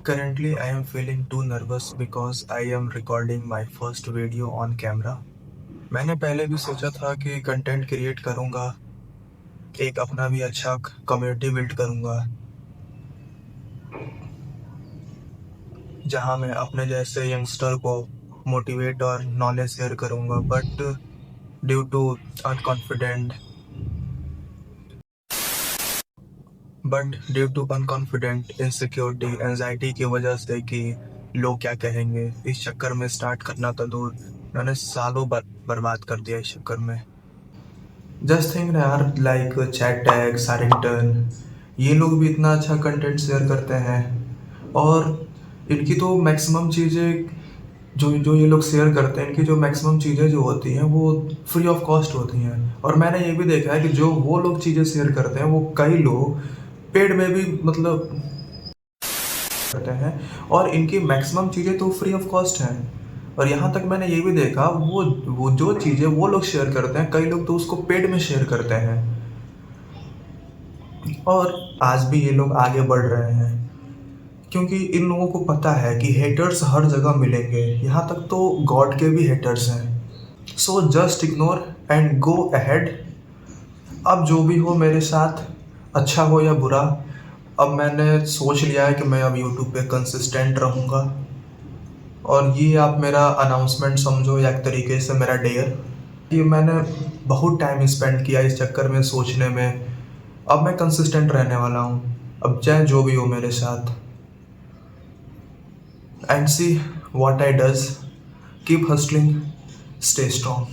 Currently, I am feeling too nervous because I am recording my first video on camera. मैंने पहले भी सोचा था कि कंटेंट क्रिएट करूँगा, एक अपना भी अच्छा कम्युनिटी बिल्ड करूँगा, जहाँ मैं अपने जैसे यंगस्टर को मोटिवेट और नॉलेज शेयर करूँगा, but due to unconfident insecurity anxiety की वजह से कि लोग क्या कहेंगे, इस चक्कर में स्टार्ट करना तो दूर, मैंने सालों बर्बाद कर दिया इस चक्कर में। जस्ट थिंक ना यार, लाइक चैट टैग, सारिंगटन, ये लोग भी इतना अच्छा कंटेंट शेयर करते हैं और इनकी तो मैक्सिमम चीज़ें जो जो ये लोग शेयर करते हैं, इनकी जो मैक्सिमम चीज़ें जो होती हैं वो फ्री ऑफ कॉस्ट होती हैं। और मैंने ये भी देखा है कि जो वो लोग चीज़ें शेयर करते हैं वो कई लोग पेड में भी मतलब करते हैं, और इनकी मैक्सिमम चीज़ें तो फ्री ऑफ कॉस्ट हैं। और यहाँ तक मैंने ये भी देखा, वो जो चीज़ें वो लोग शेयर करते हैं, कई लोग तो उसको पेड में शेयर करते हैं। और आज भी ये लोग आगे बढ़ रहे हैं क्योंकि इन लोगों को पता है कि हेटर्स हर जगह मिलेंगे, यहाँ तक तो गॉड के भी हेटर्स हैं। So just ignore and go ahead. अब जो भी हो मेरे साथ, अच्छा हो या बुरा, अब मैंने सोच लिया है कि मैं अब यूट्यूब पे कंसिस्टेंट रहूँगा। और ये आप मेरा अनाउंसमेंट समझो या एक तरीके से मेरा डेयर। ये मैंने बहुत टाइम स्पेंड किया इस चक्कर में सोचने में, अब मैं कंसिस्टेंट रहने वाला हूँ, अब चाहे जो भी हो मेरे साथ। And see what I does, keep hustling, stay strong.